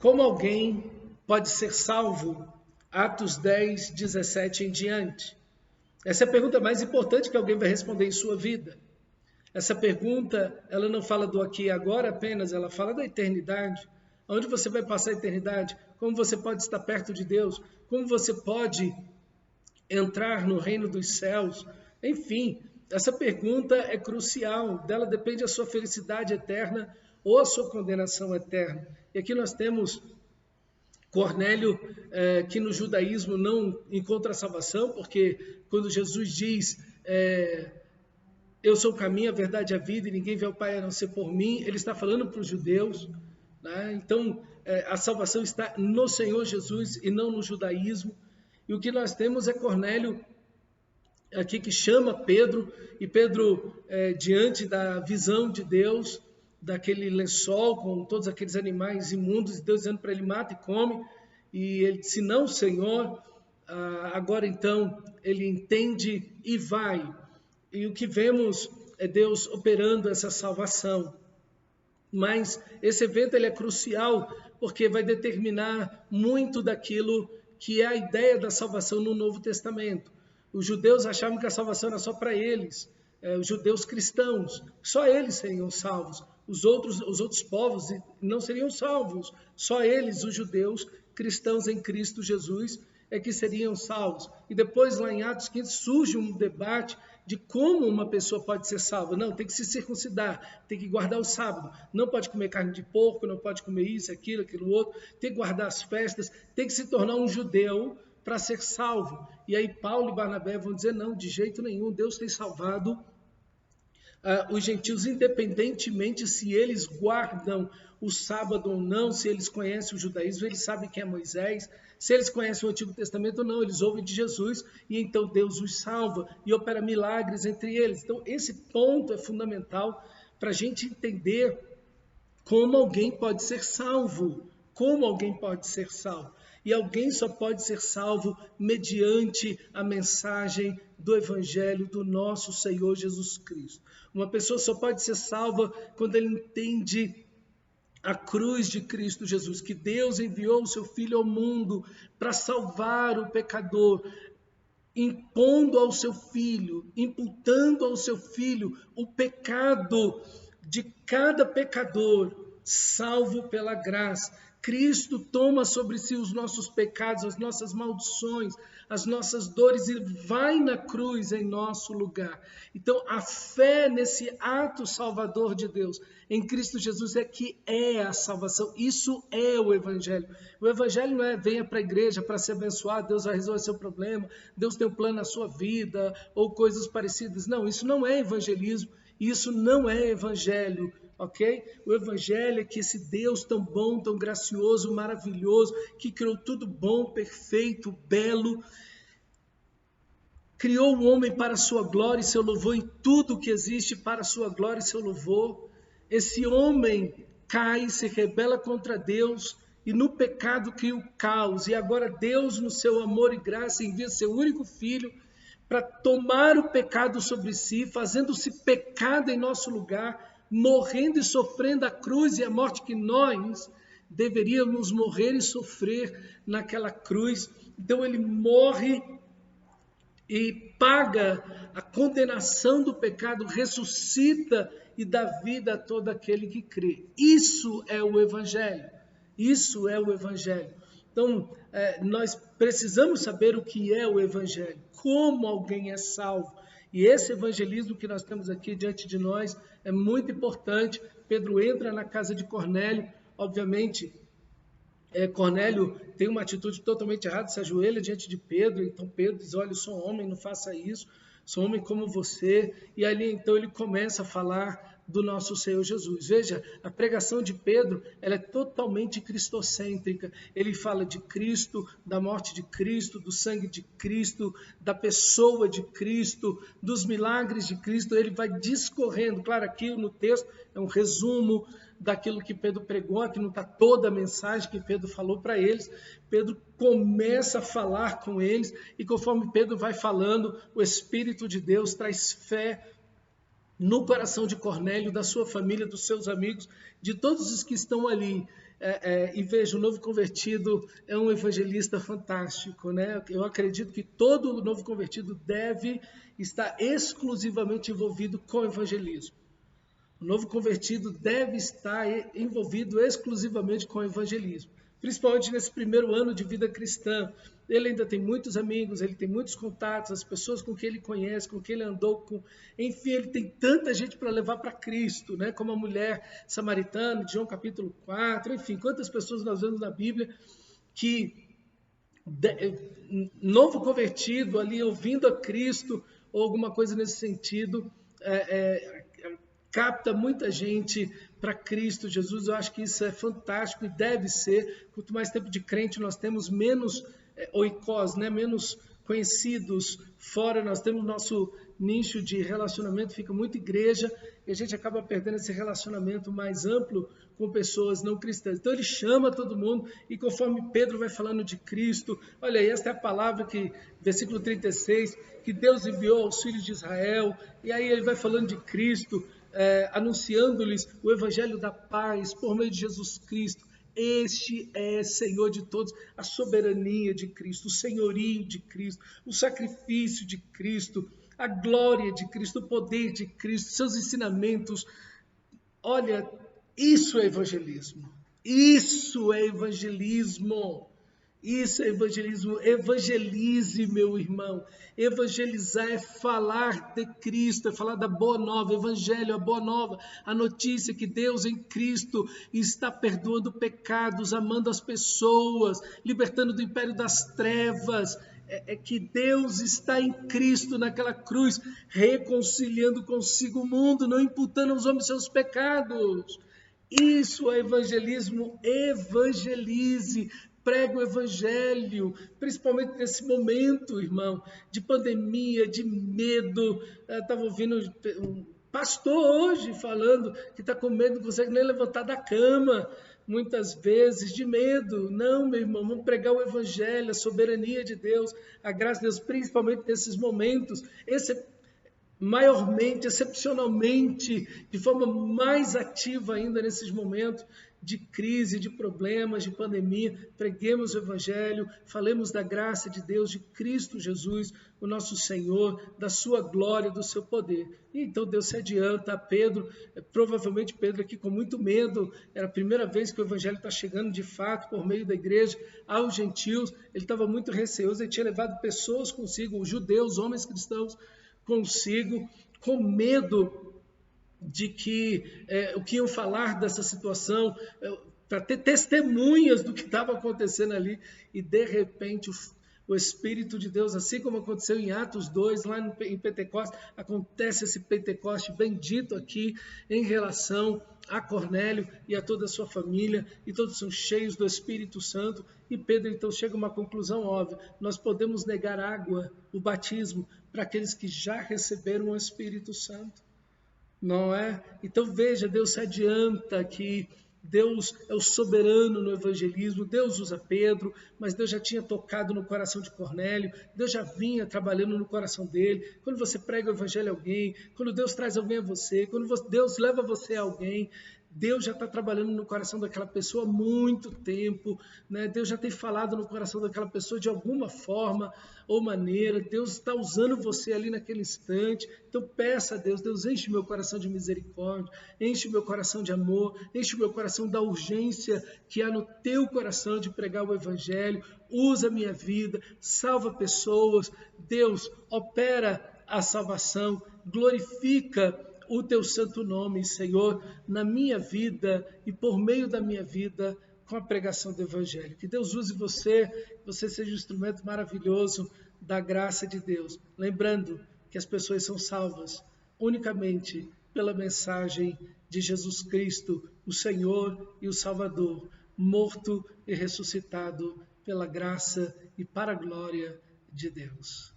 Como alguém pode ser salvo? Atos 10, 17 em diante. Essa é a pergunta mais importante que alguém vai responder em sua vida. Essa pergunta, ela não fala do aqui e agora apenas, ela fala da eternidade. Onde você vai passar a eternidade? Como você pode estar perto de Deus? Como você pode entrar no reino dos céus? Enfim, essa pergunta é crucial. Dela depende a sua felicidade eterna ou a sua condenação eterna. E aqui nós temos Cornélio, que no judaísmo não encontra salvação, porque quando Jesus diz, eu sou o caminho, a verdade e a vida, e ninguém vê o Pai a não ser por mim, ele está falando para os judeus, né? Então, a salvação está no Senhor Jesus e não no judaísmo. E o que nós temos é Cornélio aqui que chama Pedro, e Pedro, diante da visão de Deus, daquele lençol com todos aqueles animais imundos, e Deus dizendo para ele, mata e come, e ele disse, não, Senhor. Agora então ele entende e vai, e o que vemos é Deus operando essa salvação. Mas esse evento ele é crucial, porque vai determinar muito daquilo que é a ideia da salvação no Novo Testamento. Os judeus achavam que a salvação era só para eles, os judeus cristãos, só eles seriam salvos. Os outros povos não seriam salvos, só eles, os judeus cristãos em Cristo Jesus, é que seriam salvos. E depois, lá em Atos 15, surge um debate de como uma pessoa pode ser salva. Não, tem que se circuncidar, tem que guardar o sábado, não pode comer carne de porco, não pode comer isso, aquilo outro, tem que guardar as festas, tem que se tornar um judeu para ser salvo. E aí Paulo e Barnabé vão dizer, não, de jeito nenhum, Deus tem salvado os gentios, independentemente se eles guardam o sábado ou não, se eles conhecem o judaísmo, eles sabem quem é Moisés, se eles conhecem o Antigo Testamento ou não, eles ouvem de Jesus, e então Deus os salva e opera milagres entre eles. Então esse ponto é fundamental para a gente entender como alguém pode ser salvo, como alguém pode ser salvo. E alguém só pode ser salvo mediante a mensagem do Evangelho do nosso Senhor Jesus Cristo. Uma pessoa só pode ser salva quando ele entende a cruz de Cristo Jesus, que Deus enviou o seu Filho ao mundo para salvar o pecador, impondo ao seu Filho, imputando ao seu Filho o pecado de cada pecador, salvo pela graça. Cristo toma sobre si os nossos pecados, as nossas maldições, as nossas dores e vai na cruz em nosso lugar. Então, a fé nesse ato salvador de Deus em Cristo Jesus é que é a salvação. Isso é o Evangelho. O Evangelho não é venha para a igreja para ser abençoado, Deus vai resolver seu problema, Deus tem um plano na sua vida ou coisas parecidas. Não, isso não é evangelismo, isso não é Evangelho. Ok? O Evangelho é que esse Deus tão bom, tão gracioso, maravilhoso, que criou tudo bom, perfeito, belo, criou o homem para a sua glória e seu louvor, e tudo que existe para a sua glória e seu louvor. Esse homem cai, se rebela contra Deus, e no pecado cria o caos, e agora Deus, no seu amor e graça, envia seu único Filho para tomar o pecado sobre si, fazendo-se pecado em nosso lugar, morrendo e sofrendo a cruz e a morte que nós deveríamos morrer e sofrer naquela cruz. Então ele morre e paga a condenação do pecado, ressuscita e dá vida a todo aquele que crê. Isso é o Evangelho. Isso é o Evangelho. Então, nós precisamos saber o que é o Evangelho, como alguém é salvo. E esse evangelismo que nós temos aqui diante de nós é muito importante. Pedro entra na casa de Cornélio, obviamente, Cornélio tem uma atitude totalmente errada, se ajoelha diante de Pedro, então Pedro diz, olha, eu sou um homem, não faça isso, sou um homem como você, e ali então ele começa a falar do nosso Senhor Jesus. Veja, a pregação de Pedro, ela é totalmente cristocêntrica. Ele fala de Cristo, da morte de Cristo, do sangue de Cristo, da pessoa de Cristo, dos milagres de Cristo. Ele vai discorrendo. Claro, aqui no texto é um resumo daquilo que Pedro pregou, aqui não está toda a mensagem que Pedro falou para eles. Pedro começa a falar com eles, e conforme Pedro vai falando, o Espírito de Deus traz fé no coração de Cornélio, da sua família, dos seus amigos, de todos os que estão ali. E veja, o novo convertido é um evangelista fantástico, né? Eu acredito que todo novo convertido deve estar exclusivamente envolvido com o evangelismo. O novo convertido deve estar envolvido exclusivamente com o evangelismo, principalmente nesse primeiro ano de vida cristã. Ele ainda tem muitos amigos, ele tem muitos contatos, as pessoas com quem ele conhece, com quem ele andou, enfim, ele tem tanta gente para levar para Cristo, né? Como a mulher samaritana, de João capítulo 4, enfim, quantas pessoas nós vemos na Bíblia que novo convertido ali, ouvindo a Cristo, ou alguma coisa nesse sentido, capta muita gente para Cristo Jesus. Eu acho que isso é fantástico e deve ser. Quanto mais tempo de crente nós temos, menos oikos, né? Menos conhecidos fora, nós temos nosso nicho de relacionamento, fica muito igreja, e a gente acaba perdendo esse relacionamento mais amplo com pessoas não cristãs. Então ele chama todo mundo, e conforme Pedro vai falando de Cristo, olha aí, esta é a palavra que, versículo 36, que Deus enviou aos filhos de Israel, e aí ele vai falando de Cristo, anunciando-lhes o evangelho da paz por meio de Jesus Cristo. Este é Senhor de todos, a soberania de Cristo, o senhorio de Cristo, o sacrifício de Cristo, a glória de Cristo, o poder de Cristo, seus ensinamentos. Olha, isso é evangelismo. Isso é evangelismo. Isso é evangelismo. Evangelize, meu irmão. Evangelizar é falar de Cristo, é falar da boa nova, evangelho, a boa nova, a notícia que Deus em Cristo está perdoando pecados, amando as pessoas, libertando do império das trevas. É que Deus está em Cristo naquela cruz, reconciliando consigo o mundo, não imputando aos homens seus pecados. Isso é evangelismo. Evangelize, pregue o evangelho, principalmente nesse momento, irmão, de pandemia, de medo. Eu estava ouvindo um pastor hoje falando que está com medo, não consegue nem levantar da cama, muitas vezes, de medo. Não, meu irmão, vamos pregar o evangelho, a soberania de Deus, a graça de Deus, principalmente nesses momentos. Maiormente, excepcionalmente, de forma mais ativa ainda nesses momentos de crise, de problemas, de pandemia, preguemos o Evangelho, falemos da graça de Deus, de Cristo Jesus, o nosso Senhor, da sua glória, do seu poder. E então Deus se adianta a Pedro, provavelmente Pedro aqui com muito medo, era a primeira vez que o Evangelho está chegando de fato por meio da igreja aos gentios, ele estava muito receoso, ele tinha levado pessoas consigo, os judeus, homens cristãos, consigo, com medo de que o que iam falar dessa situação, para ter testemunhas do que estava acontecendo ali, e de repente o Espírito de Deus, assim como aconteceu em Atos 2, lá em Pentecostes, acontece esse Pentecoste bendito aqui em relação a Cornélio e a toda a sua família, e todos são cheios do Espírito Santo, e Pedro então chega a uma conclusão óbvia: nós podemos negar água, o batismo, para aqueles que já receberam o Espírito Santo, não é? Então veja, Deus se adianta que Deus é o soberano no evangelismo. Deus usa Pedro, mas Deus já tinha tocado no coração de Cornélio, Deus já vinha trabalhando no coração dele. Quando você prega o evangelho a alguém, quando Deus traz alguém a você, quando Deus leva você a alguém, Deus já está trabalhando no coração daquela pessoa há muito tempo, né? Deus já tem falado no coração daquela pessoa de alguma forma ou maneira. Deus está usando você ali naquele instante. Então peça a Deus: Deus, enche meu coração de misericórdia, enche meu coração de amor, enche meu coração da urgência que há no teu coração de pregar o evangelho. Usa a minha vida, salva pessoas. Deus, opera a salvação, glorifica o teu santo nome, Senhor, na minha vida e por meio da minha vida, com a pregação do Evangelho. Que Deus use você, que você seja um instrumento maravilhoso da graça de Deus. Lembrando que as pessoas são salvas unicamente pela mensagem de Jesus Cristo, o Senhor e o Salvador, morto e ressuscitado pela graça e para a glória de Deus.